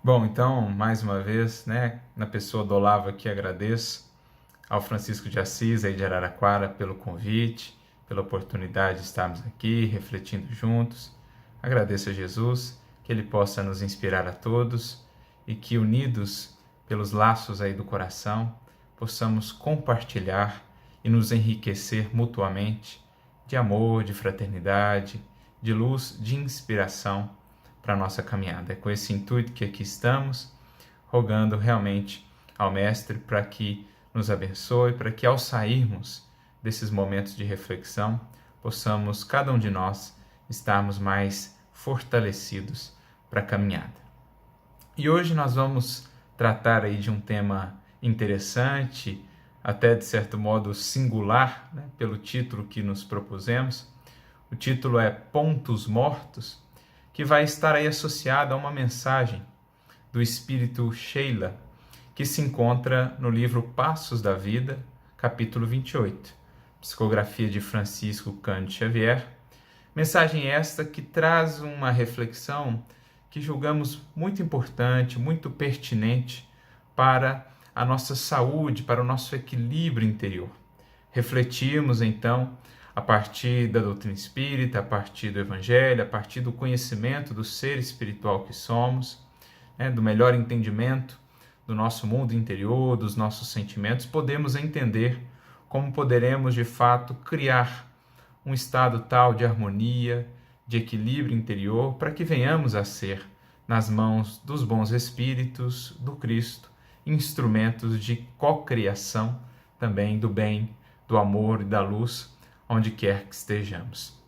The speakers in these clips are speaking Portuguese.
Bom, então, mais uma vez, né, na pessoa do Olavo aqui, agradeço ao Francisco de Assis, aí de Araraquara, pelo convite, pela oportunidade de estarmos aqui, refletindo juntos. Agradeço a Jesus, que Ele possa nos inspirar a todos e que, unidos pelos laços aí do coração, possamos compartilhar e nos enriquecer mutuamente de amor, de fraternidade, de luz, de inspiração para a nossa caminhada. É com esse intuito que aqui estamos, rogando realmente ao Mestre para que nos abençoe, para que ao sairmos desses momentos de reflexão, possamos, cada um de nós, estarmos mais fortalecidos para a caminhada. E hoje nós vamos tratar aí de um tema interessante, até de certo modo singular, né, pelo título que nos propusemos. O título é Pontos Mortos, que vai estar aí associado a uma mensagem do espírito Sheila, que se encontra no livro Passos da Vida, capítulo 28, psicografia de Francisco Cândido Xavier. Mensagem esta que traz uma reflexão que julgamos muito importante, muito pertinente para a nossa saúde, para o nosso equilíbrio interior. Refletimos, então, a partir da doutrina espírita, a partir do Evangelho, a partir do conhecimento do ser espiritual que somos, né, do melhor entendimento do nosso mundo interior, dos nossos sentimentos, podemos entender como poderemos, de fato, criar um estado tal de harmonia, de equilíbrio interior, para que venhamos a ser, nas mãos dos bons espíritos, do Cristo, instrumentos de cocriação também do bem, do amor e da luz, onde quer que estejamos.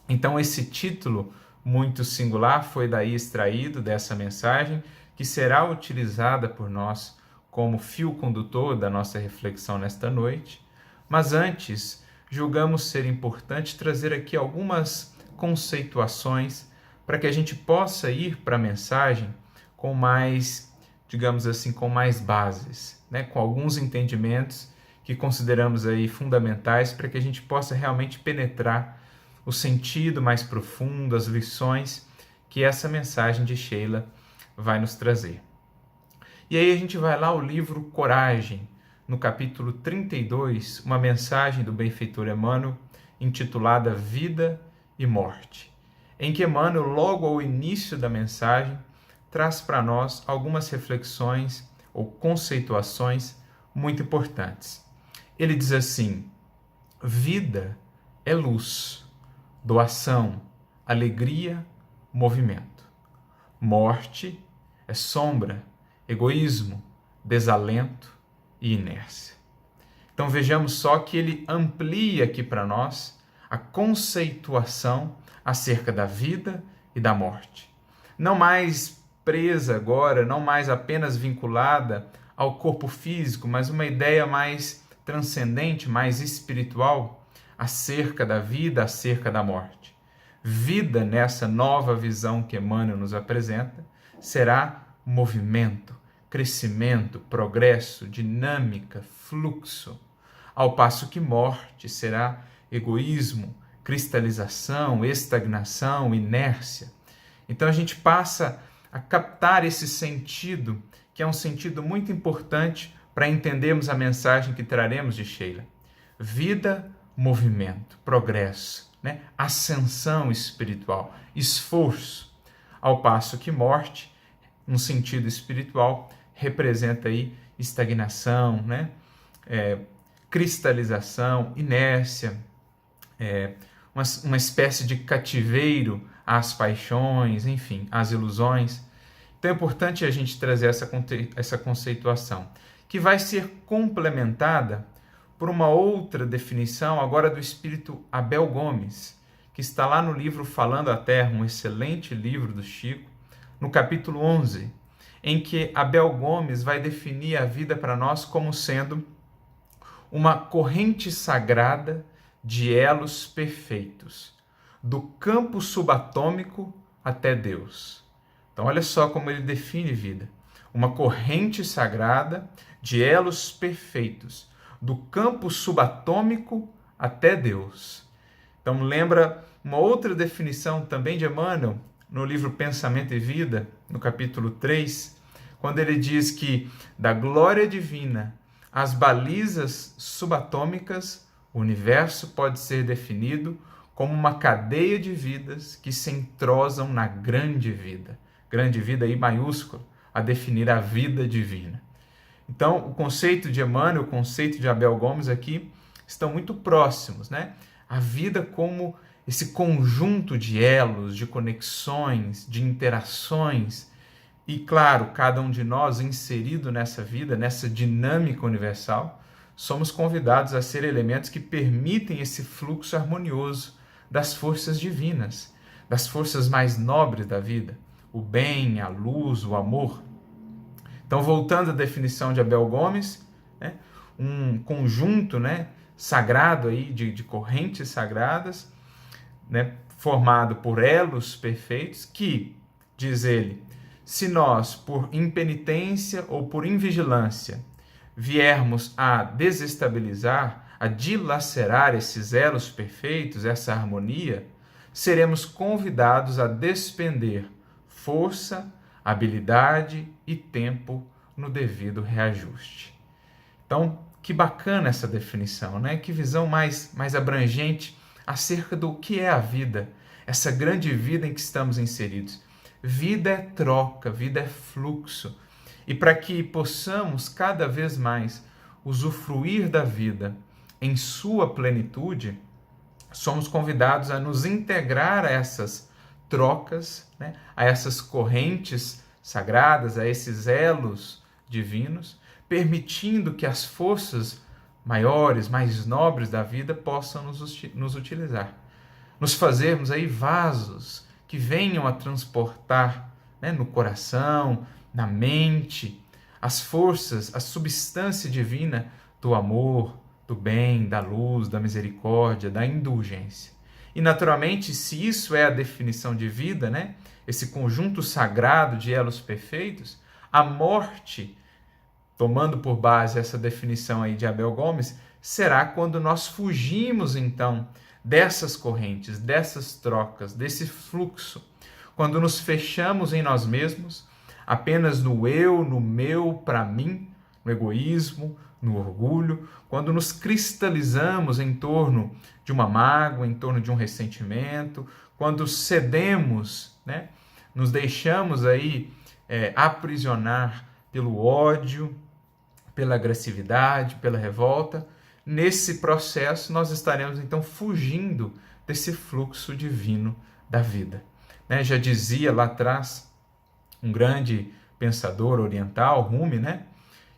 Então, esse título muito singular foi daí extraído dessa mensagem, que será utilizada por nós como fio condutor da nossa reflexão nesta noite. Mas antes, julgamos ser importante trazer aqui algumas conceituações para que a gente possa ir para a mensagem com mais, digamos assim, com mais bases, né? Com alguns entendimentos que consideramos aí fundamentais para que a gente possa realmente penetrar o sentido mais profundo, as lições que essa mensagem de Sheila vai nos trazer. E aí a gente vai lá ao livro Coragem, no capítulo 32, uma mensagem do benfeitor Emmanuel, intitulada Vida e Morte, em que Emmanuel, logo ao início da mensagem, traz para nós algumas reflexões ou conceituações muito importantes. Ele diz assim: vida é luz, doação, alegria, movimento. Morte é sombra, egoísmo, desalento e inércia. Então vejamos só que ele amplia aqui para nós a conceituação acerca da vida e da morte. Não mais presa agora, não mais apenas vinculada ao corpo físico, mas uma ideia mais transcendente, mais espiritual, acerca da vida, acerca da morte. Vida, nessa nova visão que Emmanuel nos apresenta, será movimento, crescimento, progresso, dinâmica, fluxo, ao passo que morte será egoísmo, cristalização, estagnação, inércia. Então a gente passa a captar esse sentido, que é um sentido muito importante para entendermos a mensagem que traremos de Sheila. Vida, movimento, progresso, né? Ascensão espiritual, esforço, ao passo que morte, no sentido espiritual, representa aí estagnação, né? Cristalização, inércia, uma espécie de cativeiro às paixões, enfim, às ilusões. Então é importante a gente trazer essa conceituação, que vai ser complementada por uma outra definição, agora do espírito Abel Gomes, que está lá no livro Falando a Terra, um excelente livro do Chico, no capítulo 11, em que Abel Gomes vai definir a vida para nós como sendo uma corrente sagrada de elos perfeitos, do campo subatômico até Deus. Então, olha só como ele define vida. Uma corrente sagrada de elos perfeitos, do campo subatômico até Deus. Então, lembra uma outra definição também de Emmanuel, no livro Pensamento e Vida, no capítulo 3, quando ele diz que da glória divina às balizas subatômicas, o universo pode ser definido como uma cadeia de vidas que se entrosam na grande vida. Grande vida aí maiúsculo, a definir a vida divina. Então, o conceito de Emmanuel, o conceito de Abel Gomes aqui estão muito próximos, né? A vida como esse conjunto de elos, de conexões, de interações. E, claro, cada um de nós inserido nessa vida, nessa dinâmica universal, somos convidados a ser elementos que permitem esse fluxo harmonioso das forças divinas, das forças mais nobres da vida, o bem, a luz, o amor. Então, voltando à definição de Abel Gomes, né, um conjunto, né, sagrado aí, de correntes sagradas, né, formado por elos perfeitos que, diz ele, se nós, por impenitência ou por invigilância, viermos a desestabilizar, a dilacerar esses elos perfeitos, essa harmonia, seremos convidados a despender força, habilidade e tempo no devido reajuste. Então, que bacana essa definição, né? Que visão mais abrangente acerca do que é a vida, essa grande vida em que estamos inseridos. Vida é troca, vida é fluxo. E para que possamos cada vez mais usufruir da vida em sua plenitude, somos convidados a nos integrar a essas trocas, né? A essas correntes sagradas, a esses elos divinos, permitindo que as forças maiores, mais nobres da vida possam nos utilizar. Nos fazermos aí vasos que venham a transportar, né, no coração, na mente, as forças, a substância divina do amor, do bem, da luz, da misericórdia, da indulgência. E, naturalmente, se isso é a definição de vida, né, esse conjunto sagrado de elos perfeitos, a morte, tomando por base essa definição aí de Abel Gomes, será quando nós fugimos, então, dessas correntes, dessas trocas, desse fluxo, quando nos fechamos em nós mesmos, apenas no eu, no meu, para mim, no egoísmo, no orgulho, quando nos cristalizamos em torno de uma mágoa, em torno de um ressentimento, quando cedemos, né, nos deixamos aí aprisionar pelo ódio, pela agressividade, pela revolta. Nesse processo, nós estaremos, então, fugindo desse fluxo divino da vida. Né? Já dizia lá atrás um grande pensador oriental, Rumi, né?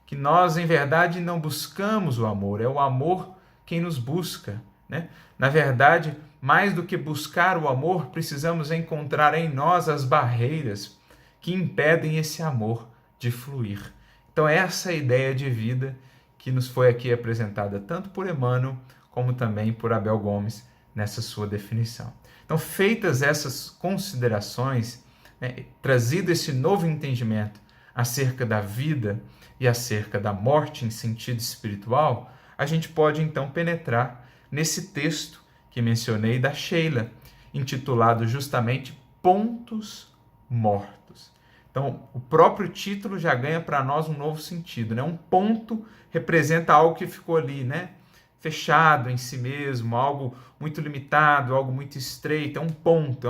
Que nós, em verdade, não buscamos o amor, é o amor quem nos busca. Né? Na verdade, mais do que buscar o amor, precisamos encontrar em nós as barreiras que impedem esse amor de fluir. Então, essa é a ideia de vida que nos foi aqui apresentada tanto por Emmanuel como também por Abel Gomes nessa sua definição. Então, feitas essas considerações, né, trazido esse novo entendimento acerca da vida e acerca da morte em sentido espiritual, a gente pode então penetrar nesse texto que mencionei da Sheila, intitulado justamente Pontos Mortos. Então, o próprio título já ganha para nós um novo sentido, né? Um ponto representa algo que ficou ali, né, fechado em si mesmo, algo muito limitado, algo muito estreito. É um ponto,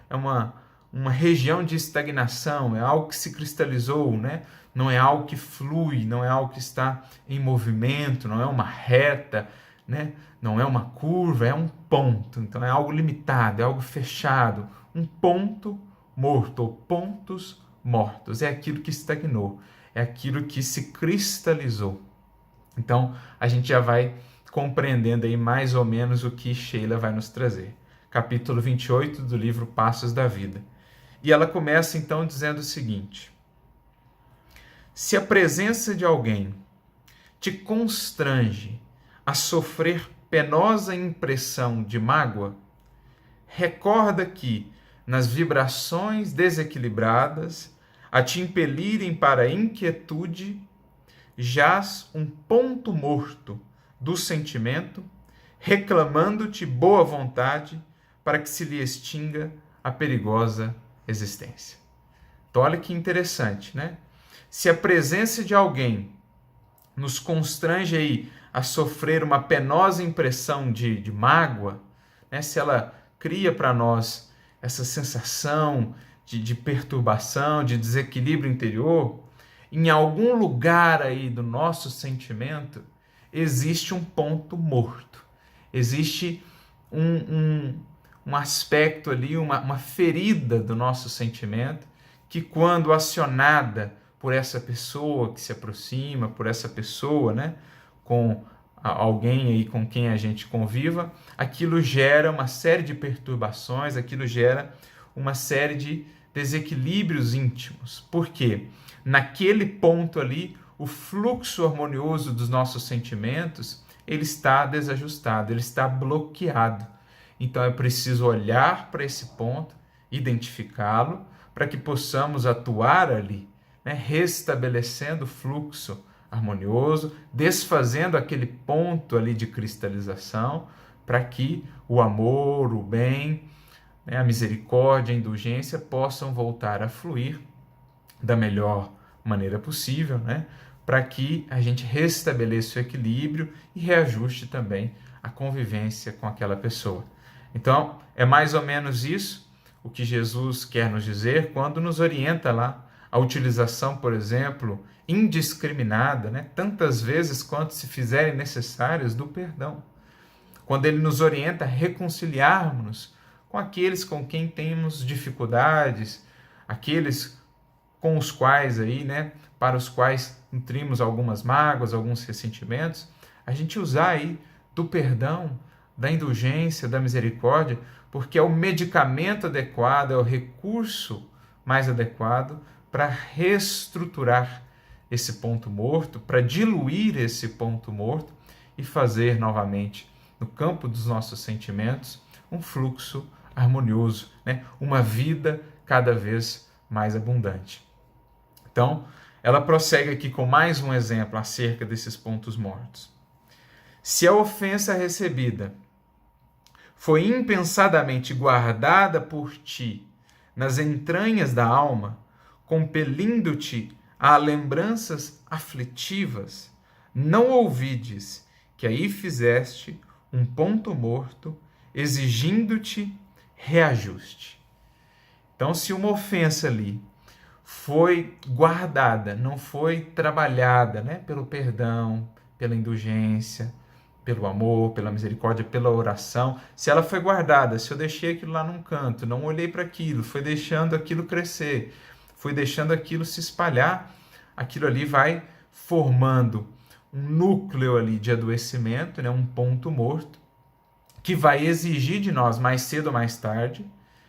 é uma região de estagnação, é algo que se cristalizou, né? Não é algo que flui, não é algo que está em movimento, não é uma reta, né? Não é uma curva, é um ponto. Então é algo limitado, é algo fechado, um ponto morto, ou pontos mortos. É aquilo que estagnou, é aquilo que se cristalizou. Então a gente já vai compreendendo aí mais ou menos o que Sheila vai nos trazer. Capítulo 28 do livro Passos da Vida. E ela começa então dizendo o seguinte: se a presença de alguém te constrange a sofrer penosa impressão de mágoa, recorda que, nas vibrações desequilibradas, a te impelirem para a inquietude, jaz um ponto morto do sentimento, reclamando-te boa vontade para que se lhe extinga a perigosa existência. Então, olha que interessante, né? Se a presença de alguém nos constrange aí a sofrer uma penosa impressão de mágoa, né? Se ela cria para nós essa sensação de perturbação, de desequilíbrio interior, em algum lugar aí do nosso sentimento existe um ponto morto, existe um aspecto ali, uma ferida do nosso sentimento, que quando acionada por essa pessoa que se aproxima, por essa pessoa, né, com alguém aí com quem a gente conviva, aquilo gera uma série de perturbações, aquilo gera uma série de desequilíbrios íntimos. Por quê? Naquele ponto ali, o fluxo harmonioso dos nossos sentimentos, ele está desajustado, ele está bloqueado. Então é preciso olhar para esse ponto, identificá-lo, para que possamos atuar ali, né, restabelecendo o fluxo harmonioso, desfazendo aquele ponto ali de cristalização, para que o amor, o bem, né, a misericórdia, a indulgência possam voltar a fluir da melhor maneira possível, né, para que a gente restabeleça o equilíbrio e reajuste também a convivência com aquela pessoa. Então, é mais ou menos isso o que Jesus quer nos dizer quando nos orienta lá a utilização, por exemplo, indiscriminada, né, tantas vezes quanto se fizerem necessárias, do perdão. Quando ele nos orienta a reconciliarmos com aqueles com quem temos dificuldades, aqueles com os quais aí, né, para os quais nutrimos algumas mágoas, alguns ressentimentos, a gente usar aí do perdão, da indulgência, da misericórdia, porque é o medicamento adequado, é o recurso mais adequado para reestruturar esse ponto morto, para diluir esse ponto morto e fazer novamente, no campo dos nossos sentimentos, um fluxo harmonioso, né? Uma vida cada vez mais abundante. Então, ela prossegue aqui com mais um exemplo acerca desses pontos mortos. Se a ofensa recebida foi impensadamente guardada por ti nas entranhas da alma, compelindo-te a lembranças aflitivas, não ouvides que aí fizeste um ponto morto, exigindo-te reajuste. Então, se uma ofensa ali foi guardada, não foi trabalhada, né, pelo perdão, pela indulgência, pelo amor, pela misericórdia, pela oração, se ela foi guardada, se eu deixei aquilo lá num canto, não olhei para aquilo, fui deixando aquilo crescer, fui deixando aquilo se espalhar, aquilo ali vai formando um núcleo ali de adoecimento, né, um ponto morto, que vai exigir de nós, mais cedo ou mais tarde,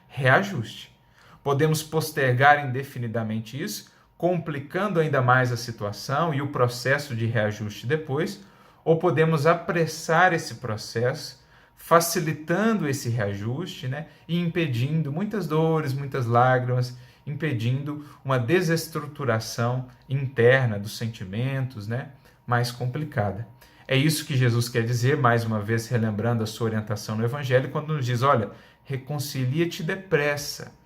reajuste. Podemos postergar indefinidamente isso, complicando ainda mais a situação e o processo de reajuste depois, ou podemos apressar esse processo, facilitando esse reajuste, né, e impedindo muitas dores, muitas lágrimas, impedindo uma desestruturação interna dos sentimentos, né, mais complicada. É isso que Jesus quer dizer, mais uma vez relembrando a sua orientação no Evangelho, quando nos diz, olha, reconcilia-te depressa.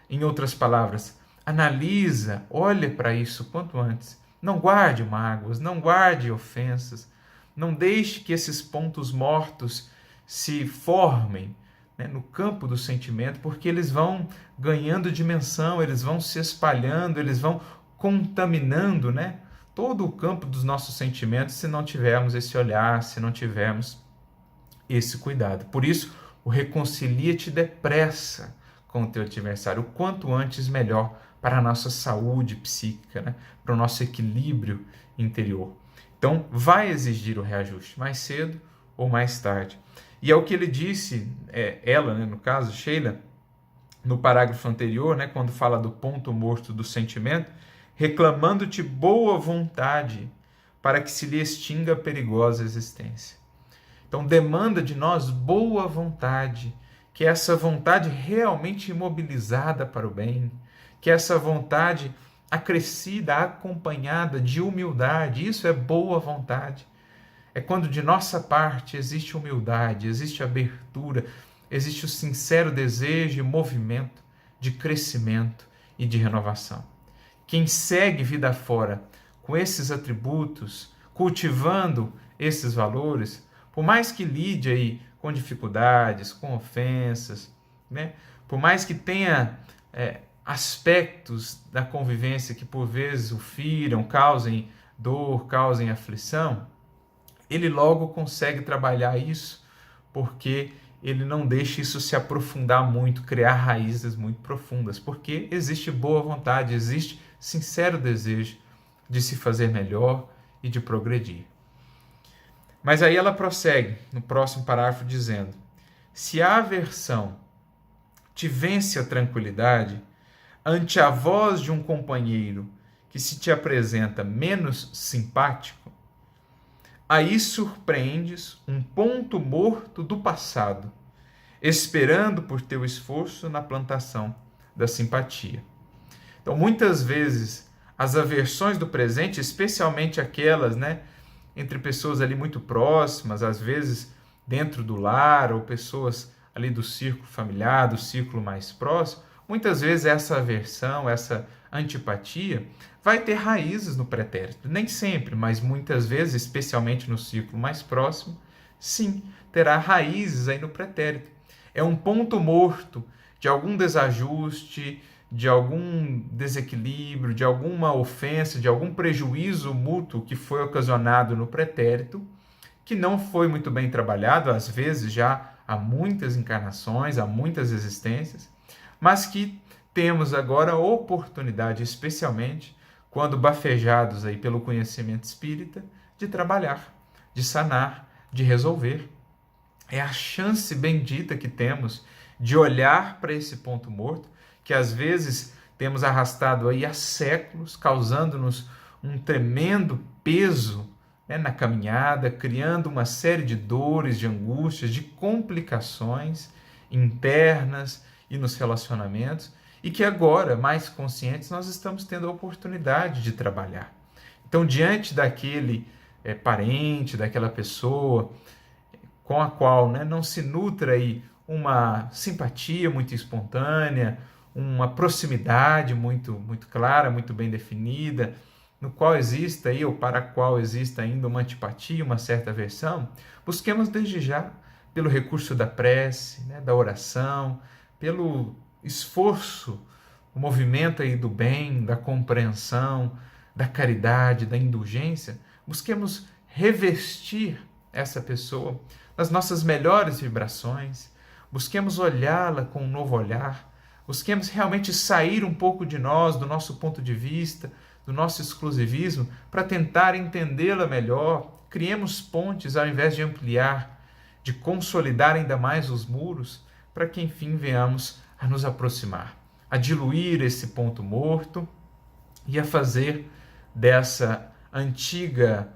Em outras palavras, analisa, olha para isso quanto antes. Não guarde mágoas, não guarde ofensas, não deixe que esses pontos mortos se formem, né, no campo do sentimento, porque eles vão ganhando dimensão, eles vão se espalhando, eles vão contaminando, né, todo o campo dos nossos sentimentos se não tivermos esse olhar, se não tivermos esse cuidado. Por isso, o reconcilia-te depressa com o teu adversário, o quanto antes melhor para a nossa saúde psíquica, né, para o nosso equilíbrio interior. Então, vai exigir o reajuste mais cedo ou mais tarde. E é o que ele disse, ela, né, no caso, Sheila, no parágrafo anterior, né, quando fala do ponto morto do sentimento, reclamando-te boa vontade para que se lhe extinga a perigosa existência. Então, demanda de nós boa vontade, que essa vontade realmente imobilizada para o bem, que essa vontade acrescida, acompanhada de humildade, isso é boa vontade. É quando de nossa parte existe humildade, existe abertura, existe o sincero desejo e movimento de crescimento e de renovação. quem segue vida fora com esses atributos, cultivando esses valores, por mais que lide aí com dificuldades, com ofensas, né? Por mais que tenha aspectos da convivência que por vezes o firam, causem dor, causem aflição, ele logo consegue trabalhar isso, porque ele não deixa isso se aprofundar muito, criar raízes muito profundas, porque existe boa vontade, existe sincero desejo de se fazer melhor e de progredir. Mas aí ela prossegue no próximo parágrafo dizendo: se a aversão te vence a tranquilidade, ante a voz de um companheiro que se te apresenta menos simpático, aí surpreendes um ponto morto do passado, esperando por teu esforço na plantação da simpatia. Então, muitas vezes, as aversões do presente, especialmente aquelas, né, entre pessoas ali muito próximas, às vezes dentro do lar, ou pessoas ali do círculo familiar, do círculo mais próximo, muitas vezes essa aversão, essa antipatia, vai ter raízes no pretérito. Nem sempre, mas muitas vezes, especialmente no círculo mais próximo, sim, terá raízes aí no pretérito. É um ponto morto de algum desajuste, de algum desequilíbrio, de alguma ofensa, de algum prejuízo mútuo que foi ocasionado no pretérito, que não foi muito bem trabalhado, às vezes já há muitas encarnações, há muitas existências, mas que temos agora a oportunidade, especialmente quando bafejados aí pelo conhecimento espírita, de trabalhar, de sanar, de resolver. É a chance bendita que temos de olhar para esse ponto morto, que às vezes temos arrastado aí há séculos, causando-nos um tremendo peso, né, na caminhada, criando uma série de dores, de angústias, de complicações internas e nos relacionamentos, e que agora, mais conscientes, nós estamos tendo a oportunidade de trabalhar. Então, diante daquele parente, daquela pessoa com a qual, né, não se nutra aí uma simpatia muito espontânea, uma proximidade muito clara, muito bem definida, no qual exista aí, ou para a qual exista ainda uma antipatia, uma certa aversão, busquemos desde já, pelo recurso da prece, né, da oração, pelo esforço, o movimento aí do bem, da compreensão, da caridade, da indulgência, busquemos revestir essa pessoa nas nossas melhores vibrações, busquemos olhá-la com um novo olhar, busquemos realmente sair um pouco de nós, do nosso ponto de vista, do nosso exclusivismo, para tentar entendê-la melhor. Criemos pontes ao invés de ampliar, de consolidar ainda mais os muros, para que enfim venhamos a nos aproximar, a diluir esse ponto morto e a fazer dessa antiga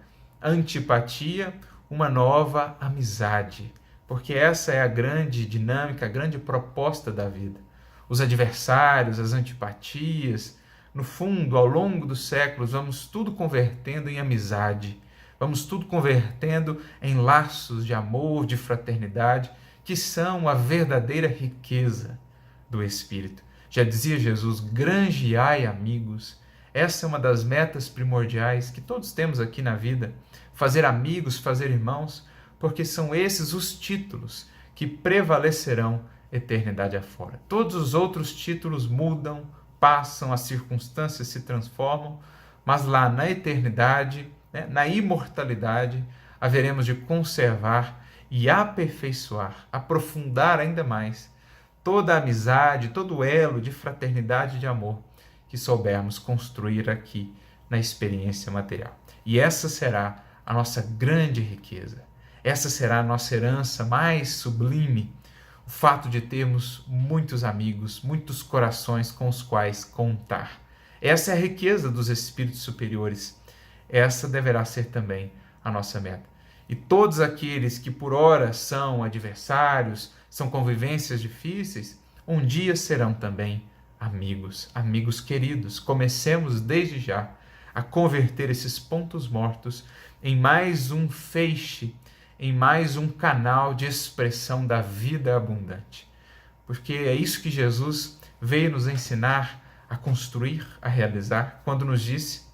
antipatia uma nova amizade, porque essa é a grande dinâmica, a grande proposta da vida. Os adversários, as antipatias, no fundo, ao longo dos séculos, vamos tudo convertendo em amizade, vamos tudo convertendo em laços de amor, de fraternidade, que são a verdadeira riqueza do Espírito. Já dizia Jesus: granjeai amigos. Essa é uma das metas primordiais que todos temos aqui na vida, fazer amigos, fazer irmãos, porque são esses os títulos que prevalecerão eternidade afora. Todos os outros títulos mudam, passam, as circunstâncias se transformam, mas lá na eternidade, né, na imortalidade, haveremos de conservar e aperfeiçoar, aprofundar ainda mais toda a amizade, todo o elo de fraternidade e de amor que soubermos construir aqui na experiência material. E essa será a nossa grande riqueza. Essa será a nossa herança mais sublime, o fato de termos muitos amigos, muitos corações com os quais contar. Essa é a riqueza dos espíritos superiores. Essa deverá ser também a nossa meta. E todos aqueles que por ora são adversários, são convivências difíceis, um dia serão também amigos, amigos queridos. Comecemos desde já a converter esses pontos mortos em mais um feixe, em mais um canal de expressão da vida abundante. Porque é isso que Jesus veio nos ensinar a construir, a realizar, quando nos disse,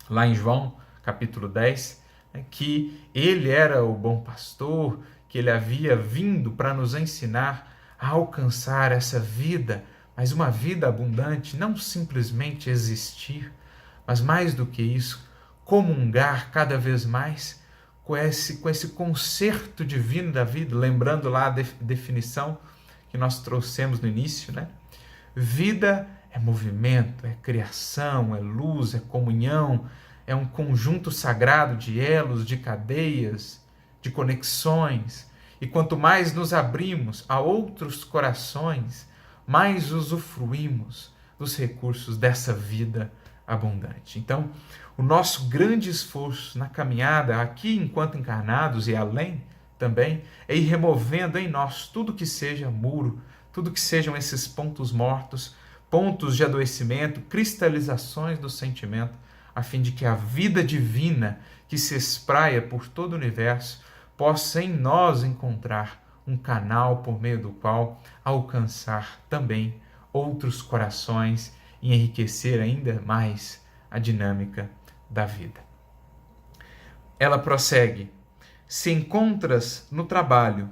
lá em João, capítulo 10, que ele era o bom pastor, que ele havia vindo para nos ensinar a alcançar essa vida, mas uma vida abundante, não simplesmente existir, mas mais do que isso, comungar cada vez mais com esse concerto divino da vida, lembrando lá a definição que nós trouxemos no início, né? Vida é movimento, é criação, é luz, é comunhão, é um conjunto sagrado de elos, de cadeias, de conexões. E quanto mais nos abrimos a outros corações, mais usufruímos dos recursos dessa vida abundante. Então, o nosso grande esforço na caminhada aqui enquanto encarnados e além também é ir removendo em nós tudo que seja muro, tudo que sejam esses pontos mortos, pontos de adoecimento, cristalizações do sentimento, a fim de que a vida divina que se espraia por todo o universo possa em nós encontrar um canal por meio do qual alcançar também outros corações e enriquecer ainda mais a dinâmica da vida. Ela prossegue: se encontras no trabalho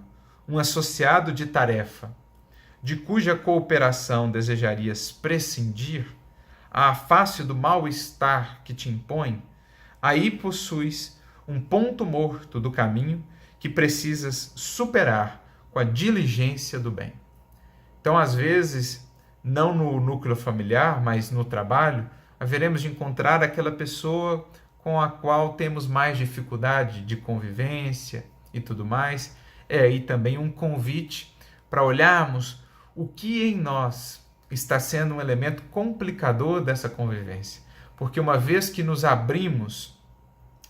um associado de tarefa, de cuja cooperação desejarias prescindir, à face do mal-estar que te impõe, aí possuis um ponto morto do caminho que precisas superar com a diligência do bem. Então, às vezes, não no núcleo familiar, mas no trabalho, haveremos de encontrar aquela pessoa com a qual temos mais dificuldade de convivência e tudo mais. É aí também um convite para olharmos o que em nós está sendo um elemento complicador dessa convivência. Porque uma vez que nos abrimos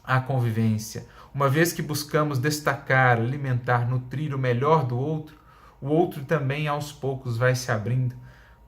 à convivência, uma vez que buscamos destacar, alimentar, nutrir o melhor do outro, o outro também aos poucos vai se abrindo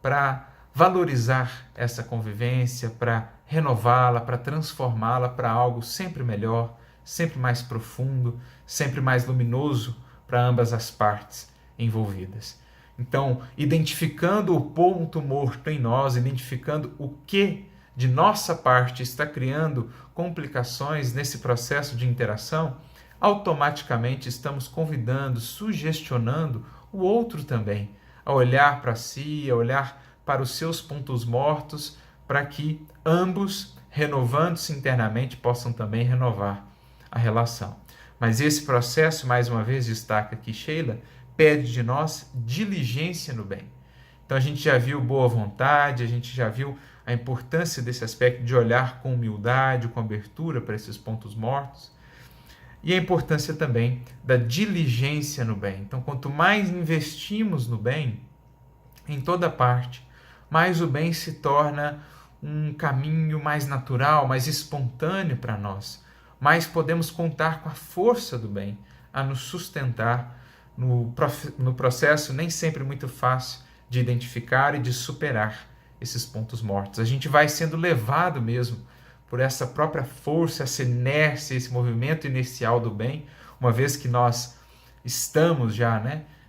para valorizar essa convivência, para renová-la, para transformá-la para algo sempre melhor, sempre mais profundo, sempre mais luminoso para ambas as partes envolvidas. Então, identificando o ponto morto em nós, identificando o que de nossa parte está criando complicações nesse processo de interação, automaticamente estamos convidando, sugestionando o outro também a olhar para si, a olhar para os seus pontos mortos, para que ambos, renovando-se internamente, possam também renovar a relação. Mas esse processo, mais uma vez, destaca aqui Sheila, pede de nós diligência no bem. Então a gente já viu boa vontade, a gente já viu a importância desse aspecto de olhar com humildade, com abertura para esses pontos mortos, e a importância também da diligência no bem. Então, quanto mais investimos no bem, em toda parte, mais o bem se torna um caminho mais natural, mais espontâneo para nós. Mais podemos contar com a força do bem a nos sustentar no processo nem sempre muito fácil de identificar e de superar esses pontos mortos. A gente vai sendo levado mesmo por essa própria força, essa inércia, esse movimento inicial do bem, uma vez que nós estamos já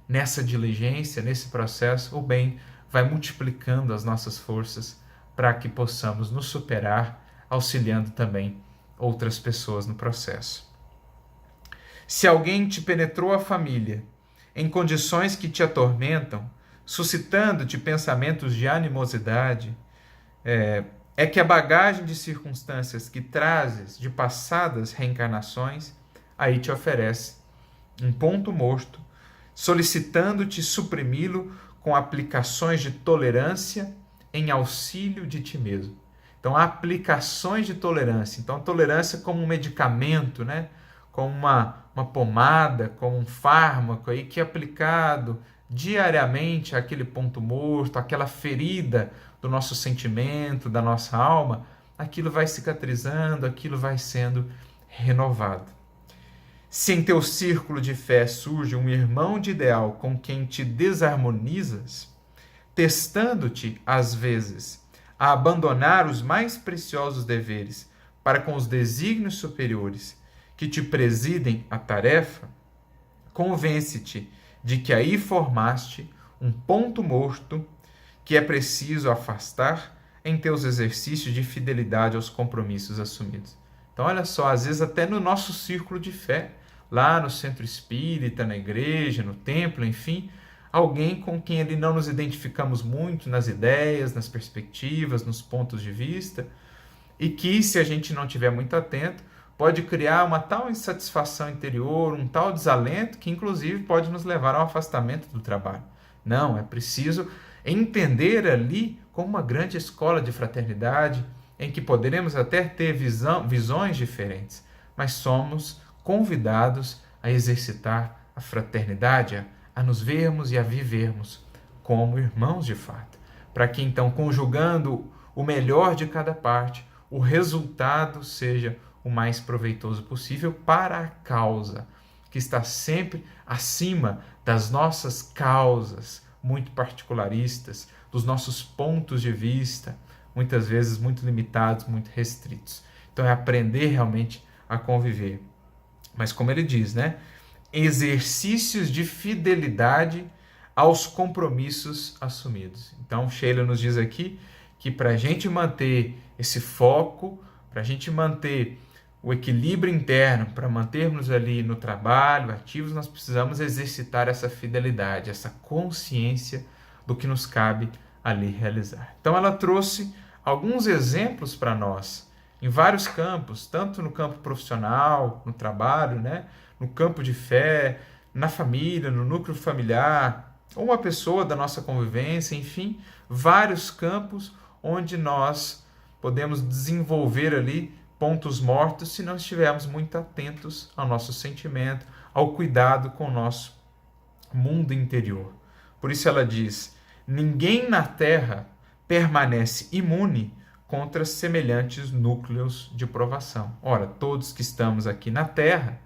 nessa diligência, nesse processo, o bem vai multiplicando as nossas forças para que possamos nos superar, auxiliando também outras pessoas no processo. Se alguém te penetrou a família em condições que te atormentam, suscitando-te pensamentos de animosidade, é que a bagagem de circunstâncias que trazes de passadas reencarnações aí te oferece um ponto morto, solicitando-te suprimi-lo com aplicações de tolerância em auxílio de ti mesmo. Então, aplicações de tolerância. Então, tolerância como um medicamento, como uma pomada, como um fármaco aí que é aplicado diariamente àquele ponto morto, àquela ferida do nosso sentimento, da nossa alma, aquilo vai cicatrizando, aquilo vai sendo renovado. Se em teu círculo de fé surge um irmão de ideal com quem te desarmonizas, testando-te, às vezes, a abandonar os mais preciosos deveres para com os desígnios superiores que te presidem a tarefa, convence-te de que aí formaste um ponto morto que é preciso afastar em teus exercícios de fidelidade aos compromissos assumidos. Então, olha só, às vezes até no nosso círculo de fé, lá no centro espírita, na igreja, no templo, enfim, alguém com quem ali não nos identificamos muito nas ideias, nas perspectivas, nos pontos de vista, e que, se a gente não estiver muito atento, pode criar uma tal insatisfação interior, um tal desalento, que inclusive pode nos levar ao afastamento do trabalho. Não, é preciso entender ali como uma grande escola de fraternidade, em que poderemos até ter visões diferentes, mas somos convidados a exercitar a fraternidade, a nos vermos e a vivermos como irmãos de fato, para que então, conjugando o melhor de cada parte, o resultado seja o mais proveitoso possível para a causa, que está sempre acima das nossas causas muito particularistas, dos nossos pontos de vista, muitas vezes muito limitados, muito restritos. Então é aprender realmente a conviver. Mas como ele diz, né? Exercícios de fidelidade aos compromissos assumidos. Então Sheila nos diz aqui que para a gente manter esse foco, para a gente manter o equilíbrio interno, para mantermos ali no trabalho, ativos, nós precisamos exercitar essa fidelidade, essa consciência do que nos cabe ali realizar. Então ela trouxe alguns exemplos para nós, em vários campos, tanto no campo profissional, no trabalho, né? No campo de fé, na família, no núcleo familiar, ou uma pessoa da nossa convivência, enfim, vários campos onde nós podemos desenvolver ali pontos mortos se não estivermos muito atentos ao nosso sentimento, ao cuidado com o nosso mundo interior. Por isso ela diz: ninguém na Terra permanece imune contra semelhantes núcleos de provação. Ora, todos que estamos aqui na Terra,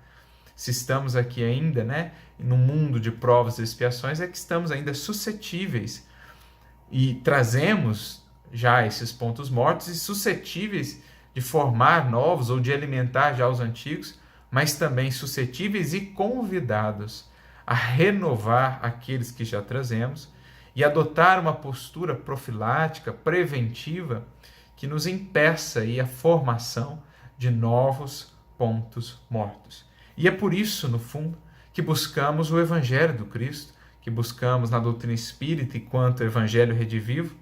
se estamos aqui ainda, né, no mundo de provas e expiações, é que estamos ainda suscetíveis e trazemos já esses pontos mortos e suscetíveis de formar novos ou de alimentar já os antigos, mas também suscetíveis e convidados a renovar aqueles que já trazemos e adotar uma postura profilática, preventiva, que nos impeça aí a formação de novos pontos mortos. E é por isso, no fundo, que buscamos o Evangelho do Cristo, que buscamos na doutrina espírita, enquanto Evangelho redivivo,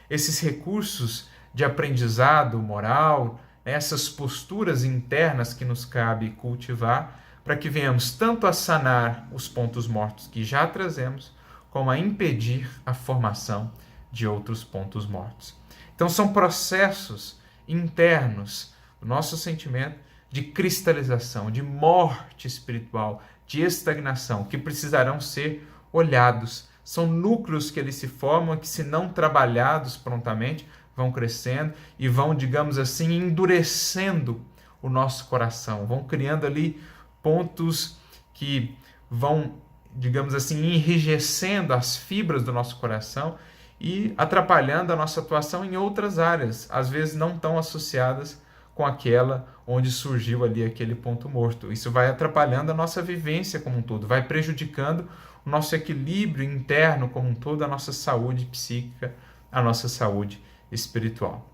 esses recursos de aprendizado moral, essas posturas internas que nos cabe cultivar, para que venhamos tanto a sanar os pontos mortos que já trazemos, como a impedir a formação de outros pontos mortos. Então são processos internos do nosso sentimento de cristalização, de morte espiritual, de estagnação, que precisarão ser olhados. São núcleos que eles se formam, que, se não trabalhados prontamente, vão crescendo e vão, digamos assim, endurecendo o nosso coração, vão criando ali pontos que vão, digamos assim, enrijecendo as fibras do nosso coração e atrapalhando a nossa atuação em outras áreas, às vezes não tão associadas com aquela onde surgiu ali aquele ponto morto. Isso vai atrapalhando a nossa vivência como um todo, vai prejudicando o nosso equilíbrio interno como um todo, a nossa saúde psíquica, a nossa saúde espiritual.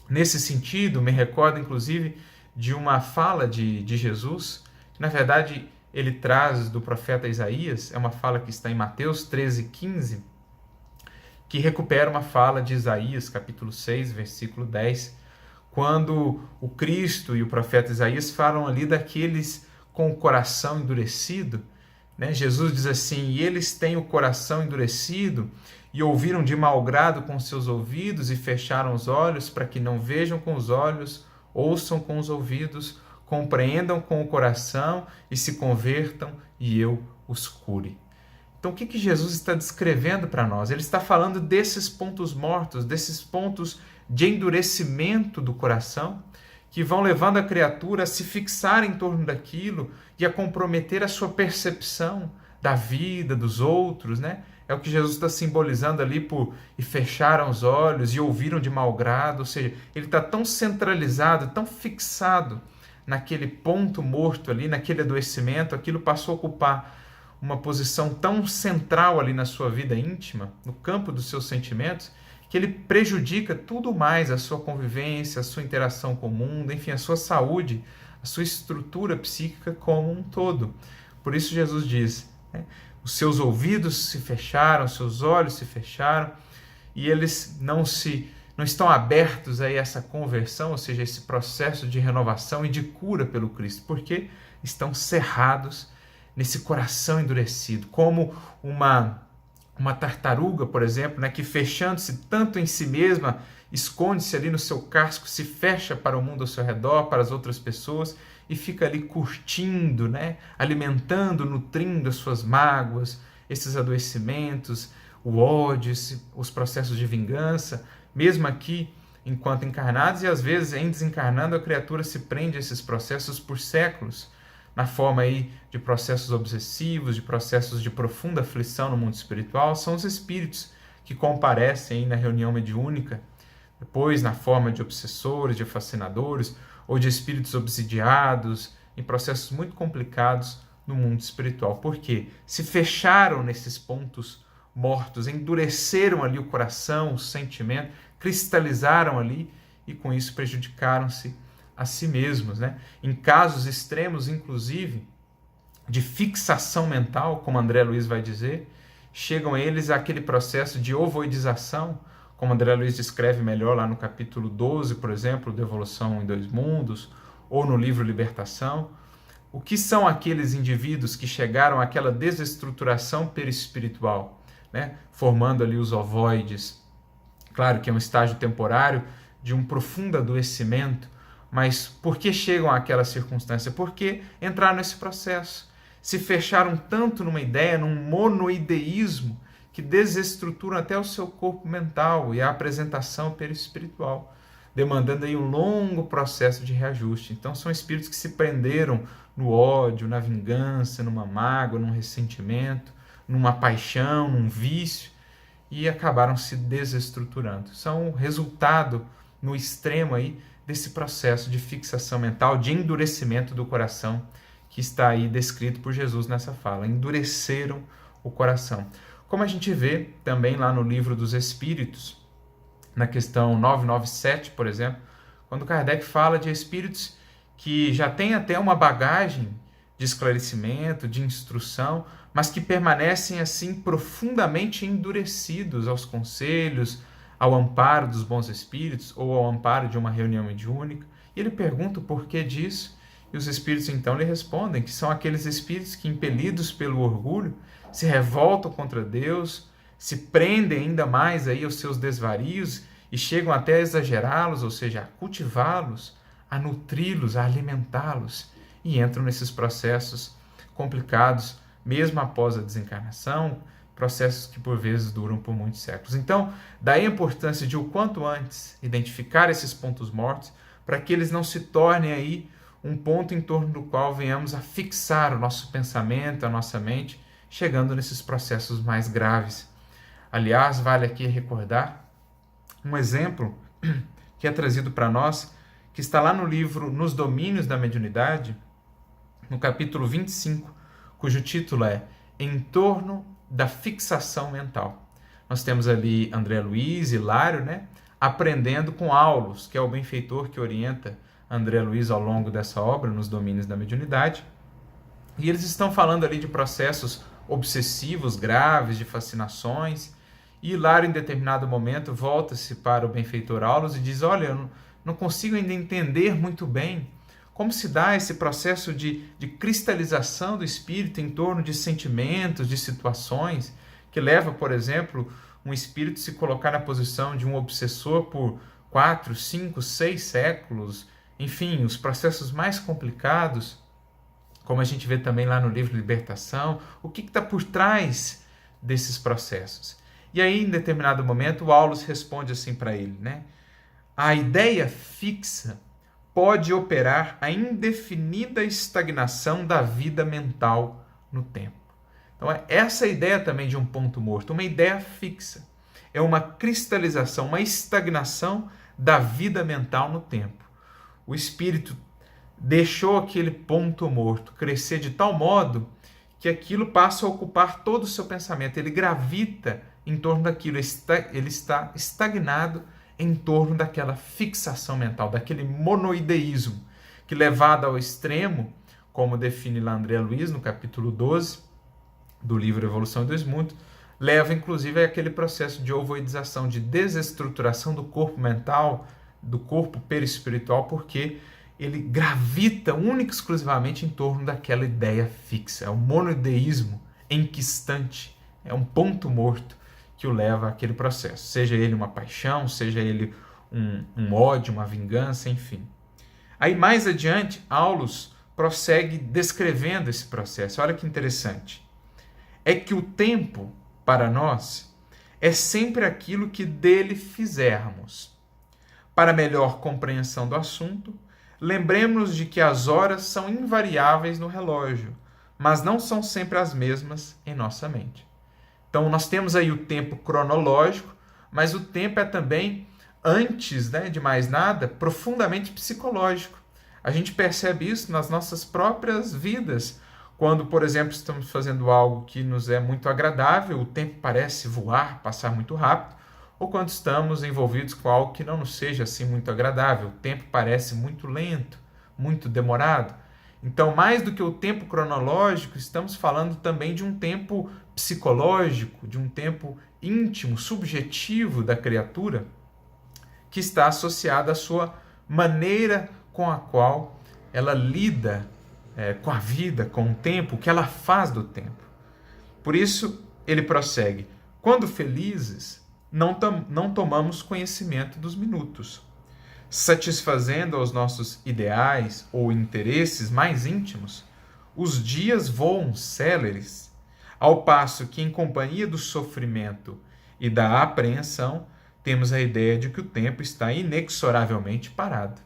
Nesse sentido, me recordo inclusive de uma fala de Jesus, que na verdade ele traz do profeta Isaías, é uma fala que está em Mateus 13:15, que recupera uma fala de Isaías, capítulo 6, versículo 10, quando o Cristo e o profeta Isaías falam ali daqueles com o coração endurecido, né? Jesus diz assim: e eles têm o coração endurecido e ouviram de mau grado com seus ouvidos e fecharam os olhos para que não vejam com os olhos, ouçam com os ouvidos, compreendam com o coração e se convertam e eu os cure. Então o que Jesus está descrevendo para nós? Ele está falando desses pontos mortos, desses pontos de endurecimento do coração, que vão levando a criatura a se fixar em torno daquilo e a comprometer a sua percepção da vida, dos outros, né? É o que Jesus está simbolizando ali por e fecharam os olhos e ouviram de mau grado, ou seja, ele está tão centralizado, tão fixado naquele ponto morto ali, naquele adoecimento, aquilo passou a ocupar uma posição tão central ali na sua vida íntima, no campo dos seus sentimentos, que ele prejudica tudo mais, a sua convivência, a sua interação com o mundo, enfim, a sua saúde, a sua estrutura psíquica como um todo. Por isso Jesus diz, né, os seus ouvidos se fecharam, os seus olhos se fecharam, e eles não estão abertos a essa conversão, ou seja, esse processo de renovação e de cura pelo Cristo, porque estão cerrados nesse coração endurecido, como uma tartaruga, por exemplo, né, que fechando-se tanto em si mesma, esconde-se ali no seu casco, se fecha para o mundo ao seu redor, para as outras pessoas, e fica ali curtindo, né, alimentando, nutrindo as suas mágoas, esses adoecimentos, o ódio, os processos de vingança, mesmo aqui, enquanto encarnados, e às vezes, em desencarnando, a criatura se prende a esses processos por séculos, na forma aí de processos obsessivos, de processos de profunda aflição no mundo espiritual, são os espíritos que comparecem aí na reunião mediúnica, depois na forma de obsessores, de fascinadores, ou de espíritos obsidiados, em processos muito complicados no mundo espiritual. Por quê? Se fecharam nesses pontos mortos, endureceram ali o coração, o sentimento, cristalizaram ali e com isso prejudicaram-se a si mesmos, né? Em casos extremos, inclusive, de fixação mental, como André Luiz vai dizer, chegam eles àquele processo de ovoidização, como André Luiz descreve melhor lá no capítulo 12, por exemplo, do Evolução em Dois Mundos, ou no livro Libertação. O que são aqueles indivíduos que chegaram àquela desestruturação perispiritual, né? Formando ali os ovoides? Claro que é um estágio temporário de um profundo adoecimento, mas por que chegam àquela circunstância? Porque entraram nesse processo. Se fecharam tanto numa ideia, num monoideísmo, que desestruturam até o seu corpo mental e a apresentação perispiritual, demandando aí um longo processo de reajuste. Então são espíritos que se prenderam no ódio, na vingança, numa mágoa, num ressentimento, numa paixão, num vício, e acabaram se desestruturando. São o resultado, no extremo aí, desse processo de fixação mental, de endurecimento do coração, que está aí descrito por Jesus nessa fala. Endureceram o coração. Como a gente vê também lá no Livro dos Espíritos, na questão 997, por exemplo, quando Kardec fala de espíritos que já têm até uma bagagem de esclarecimento, de instrução, mas que permanecem assim profundamente endurecidos aos conselhos, ao amparo dos bons espíritos ou ao amparo de uma reunião mediúnica. E ele pergunta o porquê disso, e os espíritos então lhe respondem que são aqueles espíritos que, impelidos pelo orgulho, se revoltam contra Deus, se prendem ainda mais aí aos seus desvarios e chegam até a exagerá-los, ou seja, a cultivá-los, a nutri-los, a alimentá-los, e entram nesses processos complicados, mesmo após a desencarnação, processos que por vezes duram por muitos séculos. Então, daí a importância de o quanto antes identificar esses pontos mortos, para que eles não se tornem aí um ponto em torno do qual venhamos a fixar o nosso pensamento, a nossa mente, chegando nesses processos mais graves. Aliás, vale aqui recordar um exemplo que é trazido para nós, que está lá no livro Nos Domínios da Mediunidade, no capítulo 25, cujo título é Em torno da fixação mental. Nós temos ali André Luiz e Hilário, né, aprendendo com Aulus, que é o benfeitor que orienta André Luiz ao longo dessa obra, Nos Domínios da Mediunidade. E eles estão falando ali de processos obsessivos, graves, de fascinações. E Hilário, em determinado momento, volta-se para o benfeitor Aulus e diz: olha, eu não consigo ainda entender muito bem como se dá esse processo de cristalização do espírito em torno de sentimentos, de situações, que leva, por exemplo, um espírito a se colocar na posição de um obsessor por 4, 5, 6 séculos, enfim, os processos mais complicados, como a gente vê também lá no livro Libertação, o que está por trás desses processos. E aí, em determinado momento, o Aulus responde assim para ele, né? A ideia fixa pode operar a indefinida estagnação da vida mental no tempo. Então, essa ideia também de um ponto morto, uma ideia fixa, é uma cristalização, uma estagnação da vida mental no tempo. O espírito deixou aquele ponto morto crescer de tal modo que aquilo passa a ocupar todo o seu pensamento. Ele gravita em torno daquilo, ele está estagnado em torno daquela fixação mental, daquele monoideísmo, que levado ao extremo, como define lá André Luiz no capítulo 12 do livro Evolução e dos Mundos, leva inclusive àquele processo de ovoidização, de desestruturação do corpo mental, do corpo perispiritual, porque ele gravita única e exclusivamente em torno daquela ideia fixa. É um monoideísmo enquistante, é um ponto morto que o leva àquele processo. Seja ele uma paixão, seja ele um ódio, uma vingança, enfim. Aí mais adiante, Aulus prossegue descrevendo esse processo. Olha que interessante. É que o tempo, para nós, é sempre aquilo que dele fizermos. Para melhor compreensão do assunto, lembremos-nos de que as horas são invariáveis no relógio, mas não são sempre as mesmas em nossa mente. Então, nós temos aí o tempo cronológico, mas o tempo é também, antes, de mais nada, profundamente psicológico. A gente percebe isso nas nossas próprias vidas. Quando, por exemplo, estamos fazendo algo que nos é muito agradável, o tempo parece voar, passar muito rápido, ou quando estamos envolvidos com algo que não nos seja assim muito agradável, o tempo parece muito lento, muito demorado. Então, mais do que o tempo cronológico, estamos falando também de um tempo psicológico, de um tempo íntimo, subjetivo da criatura, que está associado à sua maneira com a qual ela lida com a vida, com o tempo, o que ela faz do tempo. Por isso, ele prossegue: quando felizes, não tomamos conhecimento dos minutos, satisfazendo aos nossos ideais ou interesses mais íntimos, os dias voam céleres, ao passo que, em companhia do sofrimento e da apreensão, temos a ideia de que o tempo está inexoravelmente parado.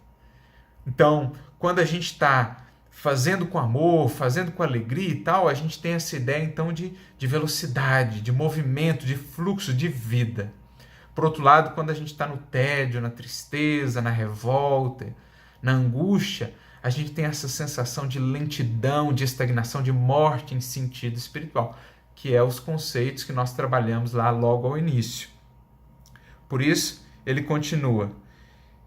Então, quando a gente está fazendo com amor, fazendo com alegria e tal, a gente tem essa ideia então de velocidade, de movimento, de fluxo, de vida. Por outro lado, quando a gente está no tédio, na tristeza, na revolta, na angústia, a gente tem essa sensação de lentidão, de estagnação, de morte em sentido espiritual, que é os conceitos que nós trabalhamos lá logo ao início. Por isso, ele continua: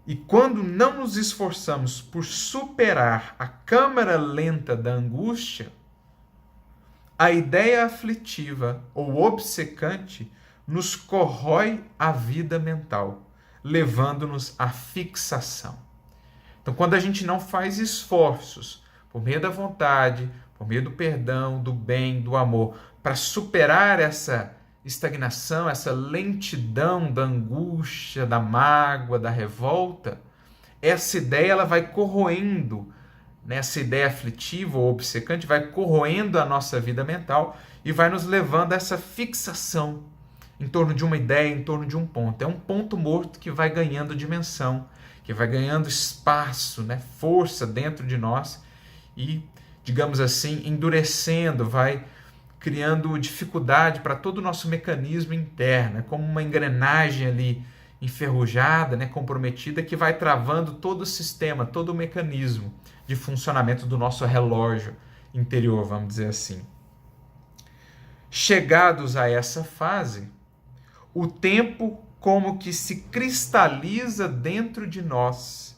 e quando não nos esforçamos por superar a câmara lenta da angústia, a ideia aflitiva ou obcecante nos corrói a vida mental, levando-nos à fixação. Então, quando a gente não faz esforços por meio da vontade, por meio do perdão, do bem, do amor, para superar essa estagnação, essa lentidão da angústia, da mágoa, da revolta, essa ideia ela vai corroendo, essa ideia aflitiva ou obcecante vai corroendo a nossa vida mental e vai nos levando a essa fixação em torno de uma ideia, em torno de um ponto. É um ponto morto que vai ganhando dimensão, que vai ganhando espaço, força dentro de nós e, digamos assim, endurecendo, vai criando dificuldade para todo o nosso mecanismo interno, como uma engrenagem ali enferrujada, comprometida, que vai travando todo o sistema, todo o mecanismo de funcionamento do nosso relógio interior, vamos dizer assim. Chegados a essa fase, o tempo como que se cristaliza dentro de nós,